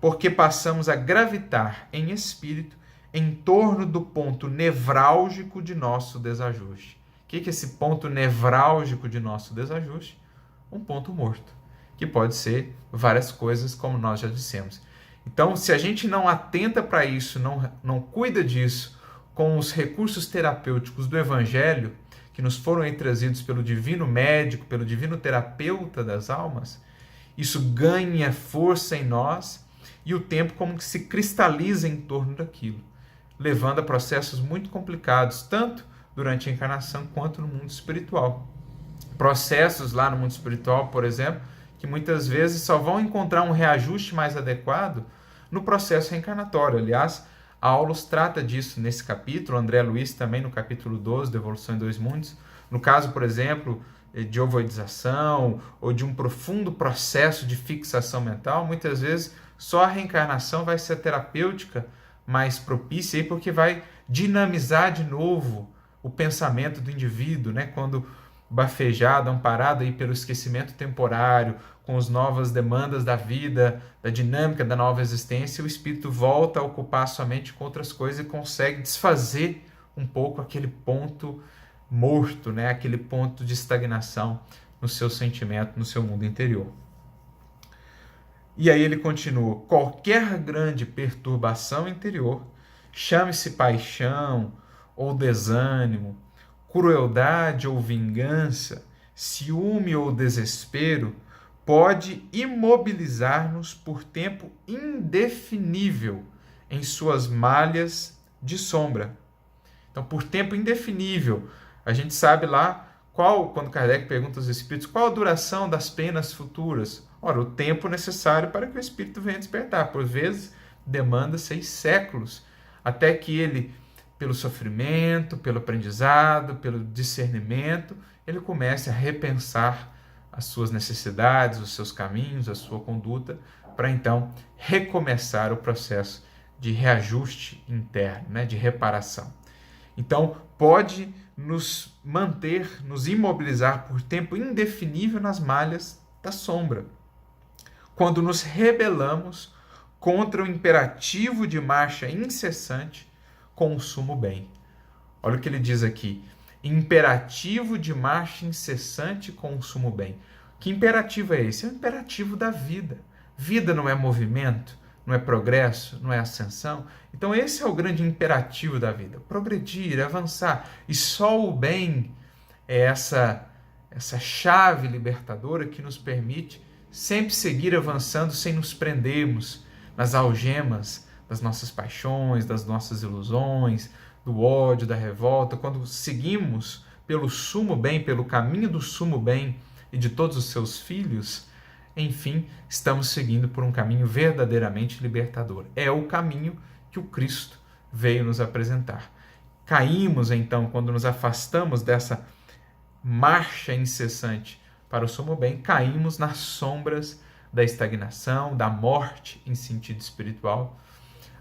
porque passamos a gravitar em espírito em torno do ponto nevrálgico de nosso desajuste. O que é esse ponto nevrálgico de nosso desajuste? Um ponto morto, que pode ser várias coisas, como nós já dissemos. Então, se a gente não atenta para isso, não cuida disso com os recursos terapêuticos do Evangelho, que nos foram trazidos pelo divino médico, pelo divino terapeuta das almas, isso ganha força em nós e o tempo como que se cristaliza em torno daquilo, levando a processos muito complicados, tanto durante a encarnação quanto no mundo espiritual. Processos lá no mundo espiritual, por exemplo, que muitas vezes só vão encontrar um reajuste mais adequado no processo reencarnatório. Aliás, Aulus trata disso nesse capítulo, André Luiz também no capítulo 12, da Evolução em Dois Mundos. No caso, por exemplo, de ovoidização ou de um profundo processo de fixação mental, muitas vezes só a reencarnação vai ser terapêutica mais propícia, porque vai dinamizar de novo o pensamento do indivíduo, né? Quando bafejado, amparado aí pelo esquecimento temporário, com as novas demandas da vida, da dinâmica da nova existência, o espírito volta a ocupar sua mente com outras coisas e consegue desfazer um pouco aquele ponto morto, né? Aquele ponto de estagnação no seu sentimento, no seu mundo interior. E aí ele continua: qualquer grande perturbação interior, chame-se paixão ou desânimo, crueldade ou vingança, ciúme ou desespero, pode imobilizar-nos por tempo indefinível em suas malhas de sombra. Então, por tempo indefinível, a gente sabe lá quando Kardec pergunta aos espíritos qual a duração das penas futuras. Ora, o tempo necessário para que o espírito venha despertar. Por vezes, demanda 6 séculos, até que ele, pelo sofrimento, pelo aprendizado, pelo discernimento, ele comece a repensar as suas necessidades, os seus caminhos, a sua conduta, para então recomeçar o processo de reajuste interno, né, de reparação. Então, pode nos manter, nos imobilizar por tempo indefinível nas malhas da sombra. Quando nos rebelamos contra o imperativo de marcha incessante com o sumo bem. Olha o que ele diz aqui: imperativo de marcha incessante com o sumo bem. Que imperativo é esse? É o imperativo da vida. Vida não é movimento, não é progresso, não é ascensão. Então esse é o grande imperativo da vida: progredir, avançar. E só o bem é essa chave libertadora que nos permite sempre seguir avançando sem nos prendermos nas algemas das nossas paixões, das nossas ilusões, do ódio, da revolta. Quando seguimos pelo sumo bem, pelo caminho do sumo bem e de todos os seus filhos, enfim, estamos seguindo por um caminho verdadeiramente libertador. É o caminho que o Cristo veio nos apresentar. Caímos, então, quando nos afastamos dessa marcha incessante para o sumo bem, caímos nas sombras da estagnação, da morte em sentido espiritual,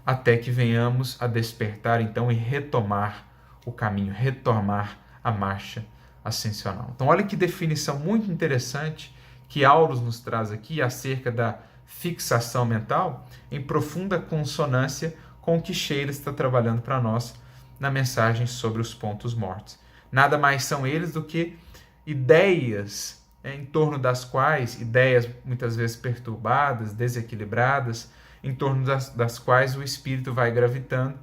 até que venhamos a despertar, então, e retomar o caminho, retomar a marcha ascensional. Então, olha que definição muito interessante que Aulus nos traz aqui acerca da fixação mental, em profunda consonância com o que Sheila está trabalhando para nós na mensagem sobre os pontos mortos. Nada mais são eles do que ideias em torno das quais, ideias muitas vezes perturbadas, desequilibradas, em torno das quais o espírito vai gravitando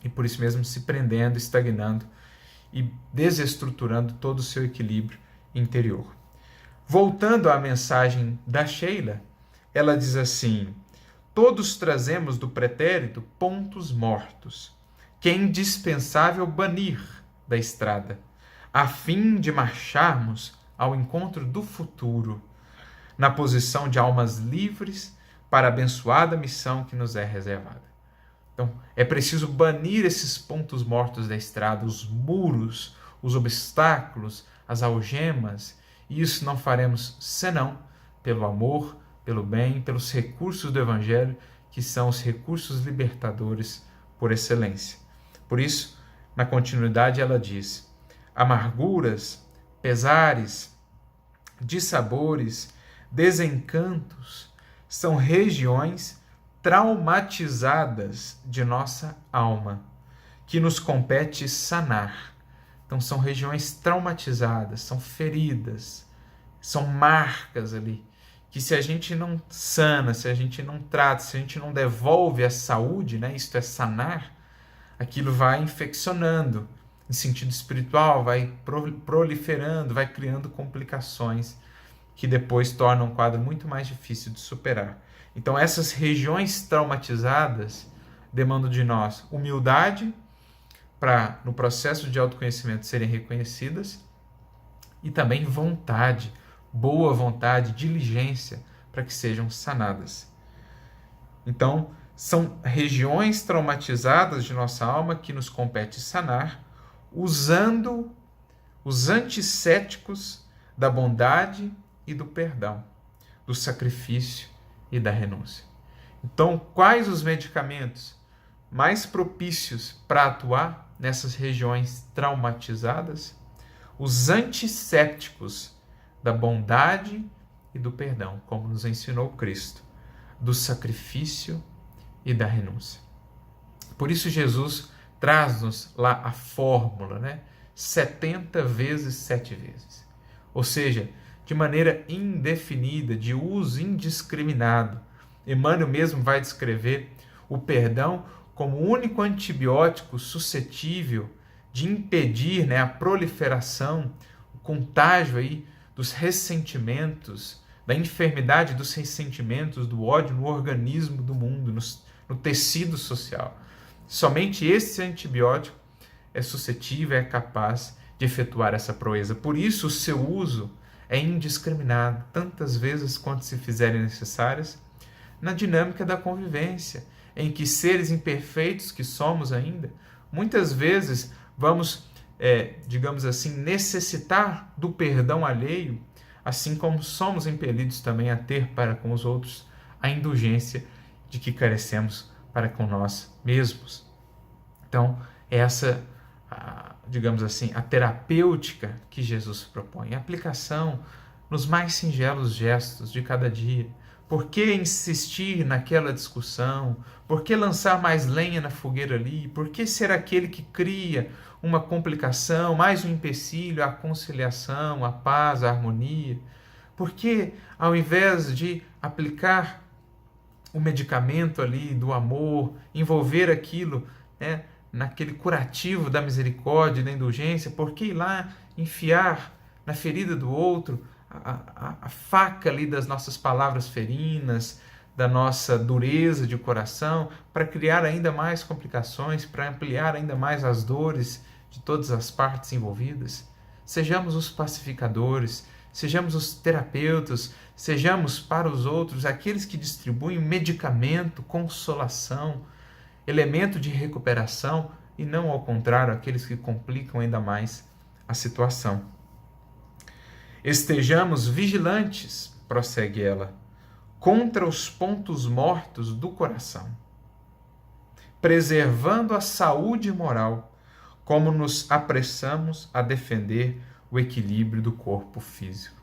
e por isso mesmo se prendendo, estagnando e desestruturando todo o seu equilíbrio interior. Voltando à mensagem da Sheila, ela diz assim: todos trazemos do pretérito pontos mortos, que é indispensável banir da estrada, a fim de marcharmos ao encontro do futuro, na posição de almas livres para a abençoada missão que nos é reservada. Então, é preciso banir esses pontos mortos da estrada, os muros, os obstáculos, as algemas, e isso não faremos senão pelo amor, pelo bem, pelos recursos do Evangelho, que são os recursos libertadores por excelência. Por isso, na continuidade, ela diz: amarguras, pesares, dissabores, desencantos são regiões traumatizadas de nossa alma, que nos compete sanar. Então, são regiões traumatizadas, são feridas, são marcas ali, que se a gente não sana, se a gente não trata, se a gente não devolve a saúde, né, isto é sanar, aquilo vai infeccionando em sentido espiritual, vai proliferando, vai criando complicações que depois tornam um quadro muito mais difícil de superar. Então, essas regiões traumatizadas demandam de nós humildade para, no processo de autoconhecimento, serem reconhecidas, e também vontade, boa vontade, diligência, para que sejam sanadas. Então, são regiões traumatizadas de nossa alma que nos compete sanar, usando os antisséticos da bondade e do perdão, do sacrifício e da renúncia. Então, quais os medicamentos mais propícios para atuar? nessas regiões traumatizadas, os antissépticos da bondade e do perdão, como nos ensinou Cristo, do sacrifício e da renúncia. Por isso Jesus traz-nos lá a fórmula, né? 70 vezes 7 vezes. Ou seja, de maneira indefinida, de uso indiscriminado. Emmanuel mesmo vai descrever o perdão como o único antibiótico suscetível de impedir, né, a proliferação, o contágio aí dos ressentimentos, da enfermidade dos ressentimentos, do ódio no organismo do mundo, no tecido social. Somente esse antibiótico é suscetível, é capaz de efetuar essa proeza. Por isso, o seu uso é indiscriminado, tantas vezes quanto se fizerem necessárias, na dinâmica da convivência, em que seres imperfeitos que somos ainda, muitas vezes vamos, digamos assim, necessitar do perdão alheio, assim como somos impelidos também a ter para com os outros a indulgência de que carecemos para com nós mesmos. Então, essa, digamos assim, a terapêutica que Jesus propõe, a aplicação nos mais singelos gestos de cada dia. Por que insistir naquela discussão? Por que lançar mais lenha na fogueira ali? Por que ser aquele que cria uma complicação, mais um empecilho à conciliação, à paz, à harmonia? Por que, ao invés de aplicar o medicamento ali do amor, envolver aquilo, né, naquele curativo da misericórdia e da indulgência, por que ir lá enfiar na ferida do outro a faca ali das nossas palavras ferinas, da nossa dureza de coração, para criar ainda mais complicações, para ampliar ainda mais as dores de todas as partes envolvidas? Sejamos os pacificadores, sejamos os terapeutas, sejamos para os outros aqueles que distribuem medicamento, consolação, elemento de recuperação, e não ao contrário, aqueles que complicam ainda mais a situação. Estejamos vigilantes, prossegue ela, contra os pontos mortos do coração, preservando a saúde moral, como nos apressamos a defender o equilíbrio do corpo físico.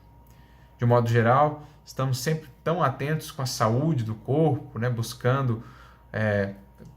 De um modo geral, estamos sempre tão atentos com a saúde do corpo, né? Buscando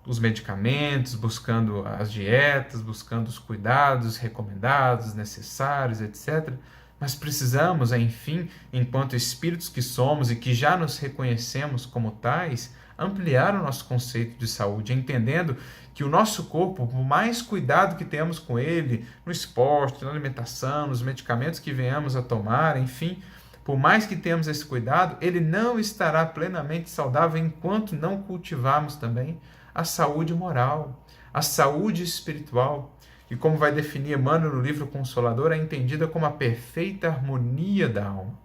os medicamentos, buscando as dietas, buscando os cuidados recomendados, necessários, etc. Mas precisamos, enfim, enquanto espíritos que somos e que já nos reconhecemos como tais, ampliar o nosso conceito de saúde, entendendo que o nosso corpo, por mais cuidado que tenhamos com ele, no esporte, na alimentação, nos medicamentos que venhamos a tomar, enfim, por mais que tenhamos esse cuidado, ele não estará plenamente saudável enquanto não cultivarmos também a saúde moral, a saúde espiritual. E como vai definir Emmanuel no livro Consolador, é entendida como a perfeita harmonia da alma.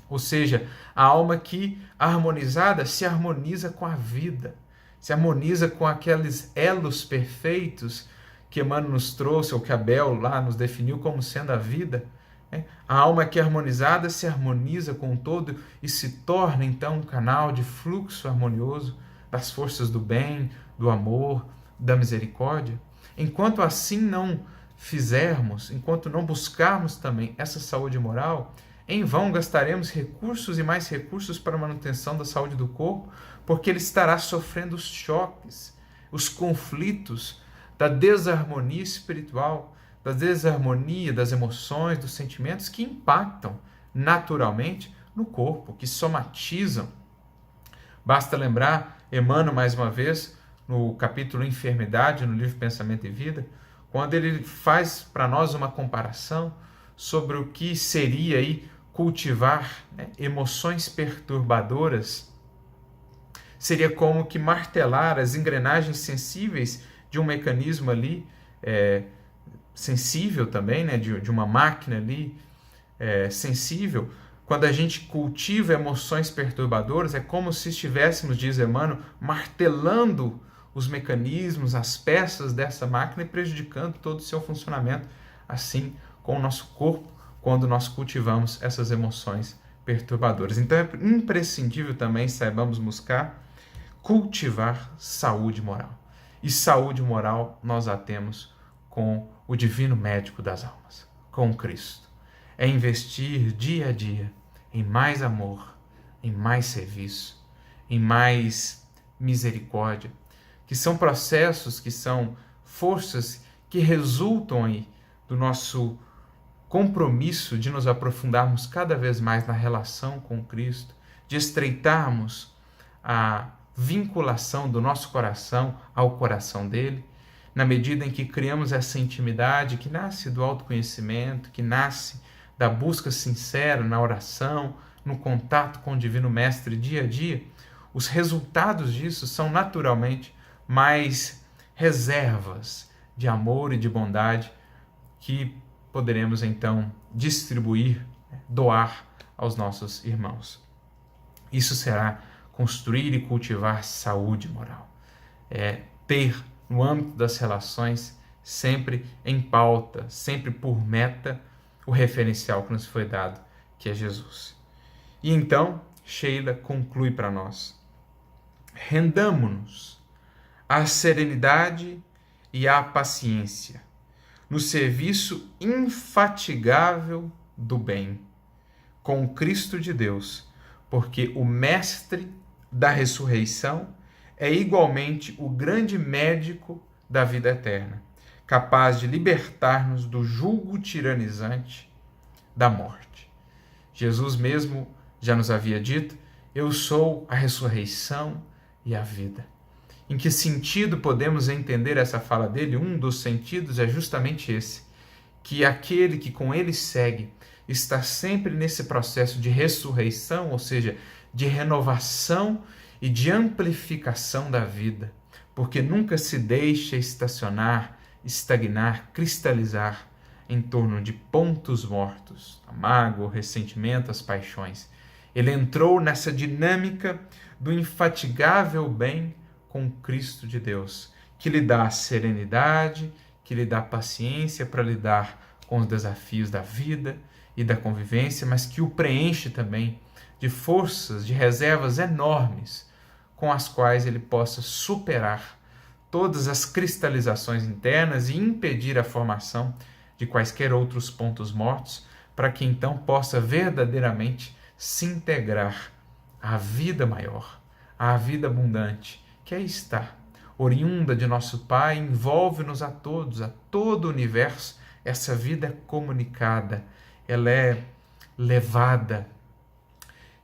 Ou seja, a alma que, harmonizada, se harmoniza com a vida, se harmoniza com aqueles elos perfeitos que Emmanuel nos trouxe, ou que Abel lá nos definiu como sendo a vida. A alma que harmonizada se harmoniza com o todo e se torna, então, um canal de fluxo harmonioso das forças do bem, do amor, da misericórdia. Enquanto assim não fizermos, enquanto não buscarmos também essa saúde moral, em vão gastaremos recursos e mais recursos para a manutenção da saúde do corpo, porque ele estará sofrendo os choques, os conflitos da desarmonia espiritual, da desarmonia das emoções, dos sentimentos que impactam naturalmente no corpo, que somatizam. Basta lembrar Emmanuel, mais uma vez, no capítulo Enfermidade, no livro Pensamento e Vida, quando ele faz para nós uma comparação sobre o que seria aí cultivar, né, emoções perturbadoras. Seria como que martelar as engrenagens sensíveis de um mecanismo ali, sensível também, né, de uma máquina ali, sensível. Quando a gente cultiva emoções perturbadoras, é como se estivéssemos, diz Emmanuel, martelando os mecanismos, as peças dessa máquina e prejudicando todo o seu funcionamento, assim com o nosso corpo, quando nós cultivamos essas emoções perturbadoras. Então é imprescindível também, saibamos buscar, cultivar saúde moral. E saúde moral nós a temos com o divino médico das almas, com Cristo. É investir dia a dia em mais amor, em mais serviço, em mais misericórdia, que são processos, que são forças que resultam aí do nosso compromisso de nos aprofundarmos cada vez mais na relação com Cristo, de estreitarmos a vinculação do nosso coração ao coração dele, na medida em que criamos essa intimidade que nasce do autoconhecimento, que nasce da busca sincera na oração, no contato com o Divino Mestre dia a dia, os resultados disso são naturalmente mais reservas de amor e de bondade que poderemos então distribuir, doar aos nossos irmãos. Isso será construir e cultivar saúde moral. É ter no âmbito das relações sempre em pauta, sempre por meta, o referencial que nos foi dado, que é Jesus. E então, Sheila conclui para nós: rendamo-nos à serenidade e à paciência, no serviço infatigável do bem, com o Cristo de Deus, porque o Mestre da ressurreição é igualmente o grande médico da vida eterna, capaz de libertar-nos do jugo tiranizante da morte. Jesus mesmo já nos havia dito: eu sou a ressurreição e a vida. Em que sentido podemos entender essa fala dele? Um dos sentidos é justamente esse, que aquele que com ele segue está sempre nesse processo de ressurreição, ou seja, de renovação e de amplificação da vida, porque nunca se deixa estacionar, estagnar, cristalizar em torno de pontos mortos, a mágoa, o ressentimento, as paixões. Ele entrou nessa dinâmica do infatigável bem com Cristo de Deus, que lhe dá serenidade, que lhe dá paciência para lidar com os desafios da vida e da convivência, mas que o preenche também de forças, de reservas enormes, com as quais ele possa superar todas as cristalizações internas e impedir a formação de quaisquer outros pontos mortos, para que então possa verdadeiramente se integrar à vida maior, à vida abundante, que aí está, oriunda de nosso Pai, envolve-nos a todos, a todo o universo. Essa vida é comunicada, ela é levada,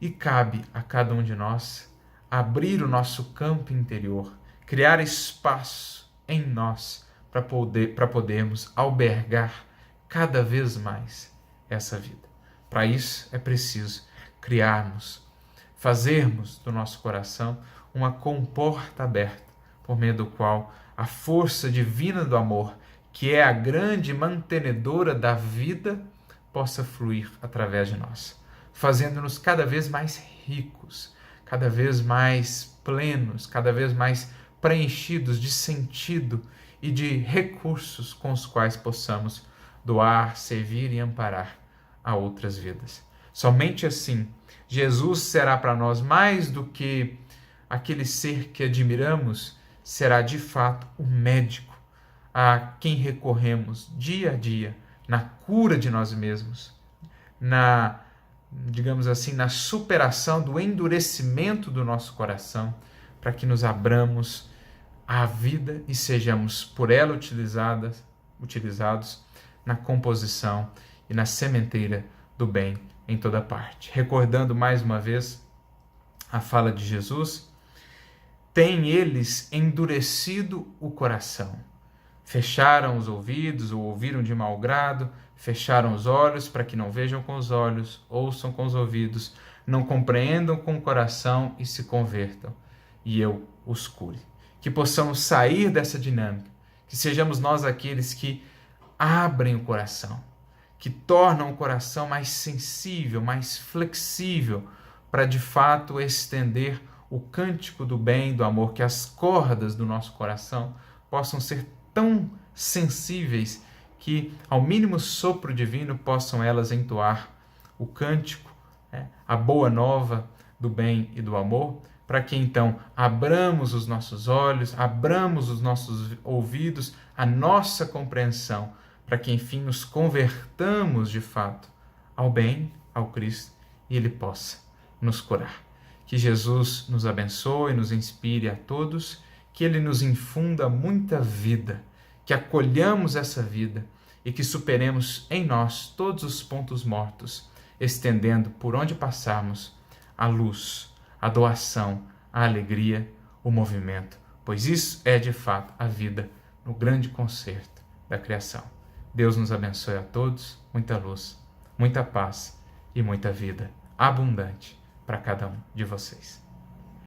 e cabe a cada um de nós abrir o nosso campo interior, criar espaço em nós para podermos albergar cada vez mais essa vida. Para isso é preciso criarmos, fazermos do nosso coração uma comporta aberta, por meio do qual a força divina do amor, que é a grande mantenedora da vida, possa fluir através de nós, fazendo-nos cada vez mais ricos, cada vez mais plenos, cada vez mais preenchidos de sentido e de recursos com os quais possamos doar, servir e amparar a outras vidas. Somente assim, Jesus será para nós mais do que aquele ser que admiramos, será de fato o médico a quem recorremos dia a dia na cura de nós mesmos, digamos assim, na superação do endurecimento do nosso coração, para que nos abramos à vida e sejamos por ela utilizados na composição e na sementeira do bem em toda parte. Recordando mais uma vez a fala de Jesus: têm eles endurecido o coração, fecharam os ouvidos ou ouviram de mau grado, fecharam os olhos para que não vejam com os olhos, ouçam com os ouvidos, não compreendam com o coração e se convertam, e eu os cure. Que possamos sair dessa dinâmica, que sejamos nós aqueles que abrem o coração, que tornam o coração mais sensível, mais flexível, para de fato estender o cântico do bem e do amor, que as cordas do nosso coração possam ser tão sensíveis que, ao mínimo sopro divino, possam elas entoar o cântico, a boa nova do bem e do amor, para que então abramos os nossos olhos, abramos os nossos ouvidos, a nossa compreensão, para que enfim nos convertamos de fato ao bem, ao Cristo, e Ele possa nos curar. Que Jesus nos abençoe, nos inspire a todos, que Ele nos infunda muita vida, que acolhamos essa vida e que superemos em nós todos os pontos mortos, estendendo por onde passarmos a luz, a doação, a alegria, o movimento, pois isso é de fato a vida no grande concerto da criação. Deus nos abençoe a todos, muita luz, muita paz e muita vida abundante para cada um de vocês.